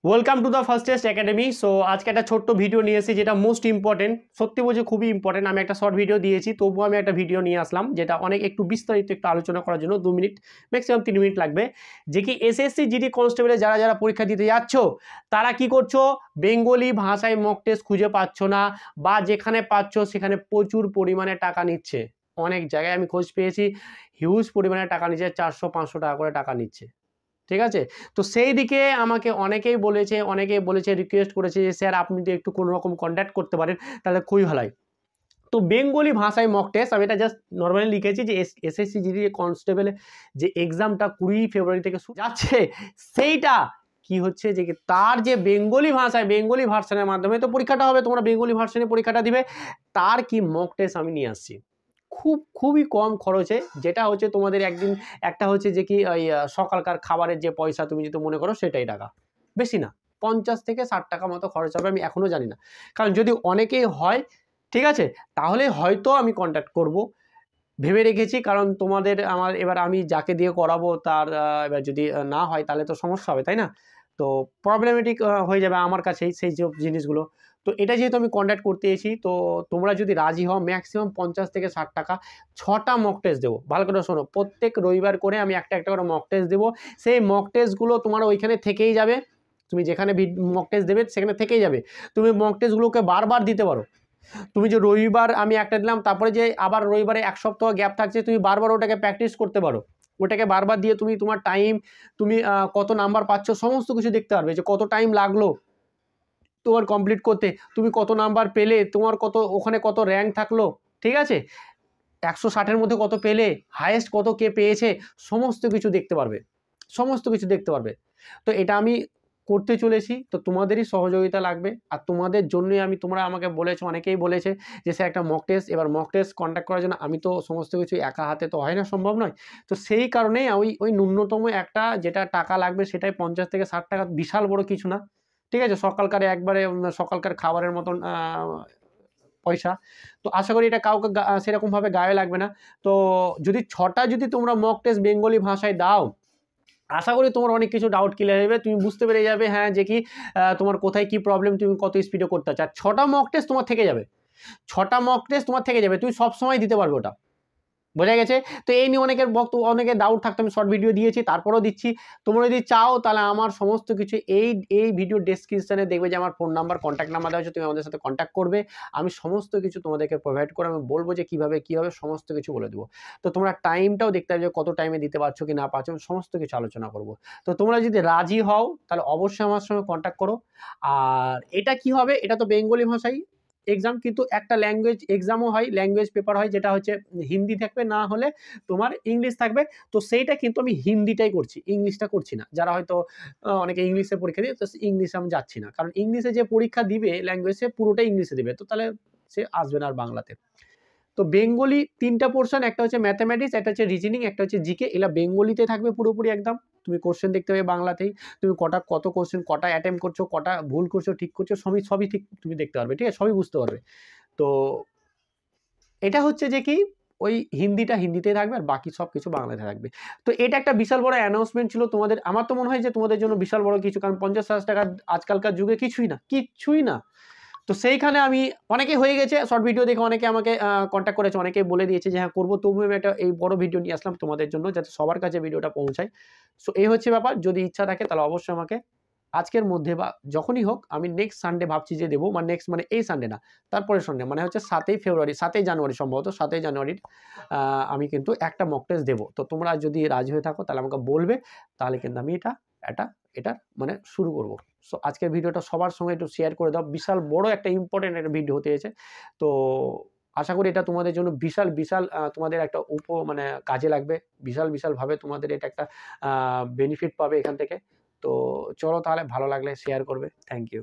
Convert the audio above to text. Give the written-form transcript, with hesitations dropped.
Welcome to the first test academy. So আজকে একটা ছোট্ট ভিডিও নিয়ে এসেছি যেটা মোস্ট ইম্পর্টেন্ট, সত্যি বলছি খুবই ইম্পর্টেন্ট। আমি একটা শর্ট ভিডিও দিয়েছি, তবুও আমি একটা ভিডিও নিয়ে আসলাম যেটা অনেক একটু বিস্তারিত একটু আলোচনা করার জন্য 2 মিনিট ম্যাক্সিমাম 3 মিনিট লাগবে। যে কি এসএসসি জিডি কনস্টেবলে যারা যারা পরীক্ষা দিতে যাচ্ছ তারা কি করছো, বেঙ্গলি ভাষায় মক টেস্ট খুঁজে পাচ্ছ না, বা যেখানে পাচ্ছ সেখানে প্রচুর পরিমাণে টাকা নিচ্ছে। অনেক জায়গায় আমি খোঁজ পেয়েছি, হিউজ পরিমাণে টাকা নিচ্ছে, 400-500 টাকা করে টাকা নিচ্ছে। ঠিক আছে? তো সেই দিকে আমাকে অনেকেই বলেছে রিকোয়েস্ট করেছে যে স্যার আপনি যদি একটু কোনো রকম কন্ট্যাক্ট করতে পারেন তাহলে খুবই ভালো হয়। তো বেঙ্গলি ভাষায় মক টেস্ট আমি এটা জাস্ট নরমালি লিখেছি যে এসএসসি জিডি কনস্টেবলে যে এক্সামটা 20 ফেব্রুয়ারি থেকে যাচ্ছে, সেইটা কি হচ্ছে যে তার যে বেঙ্গলি ভাষায় বেঙ্গলি ভার্সনের মাধ্যমে তো পরীক্ষাটা হবে, তোমরা বেঙ্গলি ভার্সনে পরীক্ষাটা দিবে, তার কি মক টেস্ট আমি নিয়ে আসছি খুবই কম খরচে। যেটা হচ্ছে তোমাদের একদিন একটা হচ্ছে যে কি ওই সকালকার খাবারের যে পয়সা তুমি যদি মনে করো সেটাই টাকা, বেশি না, 50 থেকে 60 টাকা মতো খরচ হবে। আমি এখনও জানি না, কারণ যদি অনেকেই হয় ঠিক আছে তাহলে হয়তো আমি কন্ট্যাক্ট করব, ভেবে রেখেছি। কারণ তোমাদের আমার এবার আমি যাকে দিয়ে করাবো তার এবার যদি না হয় তাহলে তো সমস্যা হবে, তাই না? তো প্রবলেমেটিক হয়ে যাবে আমার কাছেই সেই সব জিনিসগুলো। তো এটা যেহেতু আমি কন্ট্যাক্ট করতে এসেছি, তো তোমরা যদি রাজি হও ম্যাক্সিমাম 50 থেকে 60 টাকা, 6টা মক টেস্ট দেবো। ভালো করে শোনো, প্রত্যেক রবিবার করে আমি একটা একটা করে মক টেস্ট দেবো। সেই মক টেস্টগুলো তোমার ওইখানে থেকেই যাবে, তুমি যেখানে মক টেস্ট দেবে সেখানে থেকেই যাবে। তুমি মক টেস্টগুলোকে বারবার দিতে পারো। তুমি যে রবিবার আমি একটা দিলাম, তারপরে যে আবার রবিবারে 1 সপ্তাহ গ্যাপ থাকছে, তুমি বারবার ওটাকে প্র্যাকটিস করতে পারো। ওটাকে বারবার দিয়ে তুমি তোমার টাইম, তুমি কত নাম্বার পাচ্ছ সমস্ত কিছু দেখতে পারবে, যে কত টাইম লাগলো তোমার কমপ্লিট করতে, তুমি কত নাম্বার পেলে, তোমার কত ওখানে কত র্যাঙ্ক থাকলো, ঠিক আছে, 160-এর মধ্যে কত পেলে, হায়েস্ট কত কে পেয়েছে, সমস্ত কিছু দেখতে পারবে, সমস্ত কিছু দেখতে পারবে। তো এটা আমি করতে চলেছি, তো তোমাদেরই সহযোগিতা লাগবে। আর তোমাদের জন্যই তোমরা আমাকে বলেছো, অনেকেই বলেছে যে স্যার একটা মক টেস্ট, এবার মক টেস্ট কন্ডাক্ট করার জন্য আমি তো সমস্ত কিছু একা হাতে তো হয় না, সম্ভব নয়। তো সেই কারণেই ওই ন্যূনতম একটা যেটা টাকা লাগবে সেটাই 50 থেকে 60 টাকা, বিশাল বড় কিছু না, ঠিক আছে, সকালকার একবারে সকালকার খাবারের মতন পয়সা। তো আশা করি এটা কাউকে সেরকমভাবে গায়ে লাগবে না। তো যদি 6টা যদি তোমরা মক টেস্ট বেঙ্গলি ভাষায় দাও, আশা করি তোমার অনেক কিছু ডাউট ক্লিয়ার হবে, তুমি বুঝতে পেরে যাবে হ্যাঁ যে কি তোমার কোথায় কি প্রবলেম, তুমি কত স্পিডে করতে চাও। 6টা মক টেস্ট তোমার থেকে যাবে, 6টা মক টেস্ট তোমার থেকে যাবে, তুমি সবসময় দিতে পারবে ওটা, বোঝা গেছে? তো এই নিয়ে অনেকের ডাউট থাকতো, আমি শর্ট ভিডিও দিয়েছি, তারপরেও দিচ্ছি। তোমরা যদি চাও তাহলে আমার সমস্ত কিছু এই ভিডিও ডেসক্রিপশনে দেখবে যে আমার ফোন নাম্বার, কন্ট্যাক্ট নাম্বার দেওয়া আছে, তুমি আমাদের সাথে কন্ট্যাক্ট করবে, আমি সমস্ত কিছু তোমাদেরকে প্রোভাইড করে আমি বলবো যে কীভাবে সমস্ত কিছু বলে দেবো। তো তোমরা টাইমটাও দেখতে হবে যে কত টাইমে দিতে পারছো কি না পারছো, সমস্ত কিছু আলোচনা করবো। তো তোমরা যদি রাজি হও তাহলে অবশ্যই আমার সঙ্গে কন্ট্যাক্ট করো। আর এটা কি হবে, এটা তো বেঙ্গলি ভাষাই এক্সাম, কিন্তু একটা ল্যাঙ্গুয়েজ এক্সামও হয়, ল্যাঙ্গুয়েজ পেপার হয়, যেটা হচ্ছে হিন্দি থাকবে, না হলে তোমার ইংলিশ থাকবে। তো সেইটা কিন্তু আমি হিন্দিটাই করছি, ইংলিশটা করছি না। যারা হয়তো অনেকে ইংলিশে পরীক্ষা দিয়ে, তো ইংলিশে আমি যাচ্ছি না, কারণ ইংলিশে যে পরীক্ষা দিবে ল্যাঙ্গুয়েজে পুরোটাই ইংলিশে দেবে, তো তাহলে সে আসবে না আর বাংলাতে। তো বেঙ্গলি 3টা পোর্শন, একটা হচ্ছে ম্যাথামেটিক্স, একটা হচ্ছে রিজনিং, একটা হচ্ছে জিকে, এগুলা বেঙ্গলিতে থাকবে পুরোপুরি একদম। তুমি কোশ্চেন দেখতে হবে বাংলাতেই, তুমি কত কোশ্চেন, কটা অ্যাটেম্প করছো, কটা ভুল করছো, ঠিক করছো, সবই ঠিক তুমি দেখতে পারবে, ঠিক আছে, সবই বুঝতে পারবে। তো এটা হচ্ছে যে কি ওই হিন্দিটা হিন্দিতেই থাকবে আর বাকি সব কিছু বাংলাতে থাকবে। তো এটা একটা বিশাল বড় অ্যানাউন্সমেন্ট ছিল তোমাদের, আমার তো মনে হয় যে তোমাদের জন্য বিশাল বড় কিছু, কারণ 50,000 টাকা আজকালকার যুগে কিছুই না। তো সেইখানে আমি অনেকে হয়ে গেছে, শর্ট ভিডিও দেখে অনেকে আমাকে কন্ট্যাক্ট করেছে, অনেকে বলে দিয়েছে যে হ্যাঁ করবো, তবুও আমি একটা এই বড় ভিডিও নিয়ে আসলাম তোমাদের জন্য, যাতে সবার কাছে ভিডিওটা পৌঁছায়। সো এই হচ্ছে ব্যাপার, যদি ইচ্ছা থাকে তাহলে অবশ্যই আমাকে আজকের মধ্যে বা যখনই হোক, আমি নেক্সট সানডে ভাবছি যে দেবো, মানে নেক্সট মানে এই সানডে না, তারপরের সানডে, মানে হচ্ছে 7ই ফেব্রুয়ারি, 7ই জানুয়ারি, সম্ভবত 7ই জানুয়ারির আমি কিন্তু একটা মক টেস্ট দেবো। তো তোমরা যদি রাজি হয়ে থাকো তাহলে আমাকে বলবে, তাহলে কিন্তু আমি এটা মানে শুরু করব। সো আজকের ভিডিওটা সবার সঙ্গে একটু শেয়ার করে দাও, বিশাল বড় একটা ইম্পর্টেন্ট একটা ভিডিও হতে হয়েছে। তো আশা করি এটা তোমাদের জন্য বিশাল তোমাদের একটা মানে কাজে লাগবে, বিশালভাবে তোমাদের এটা একটা বেনিফিট পাবে এখান থেকে। তো চলো তাহলে, ভালো লাগলে শেয়ার করবে। Thank you.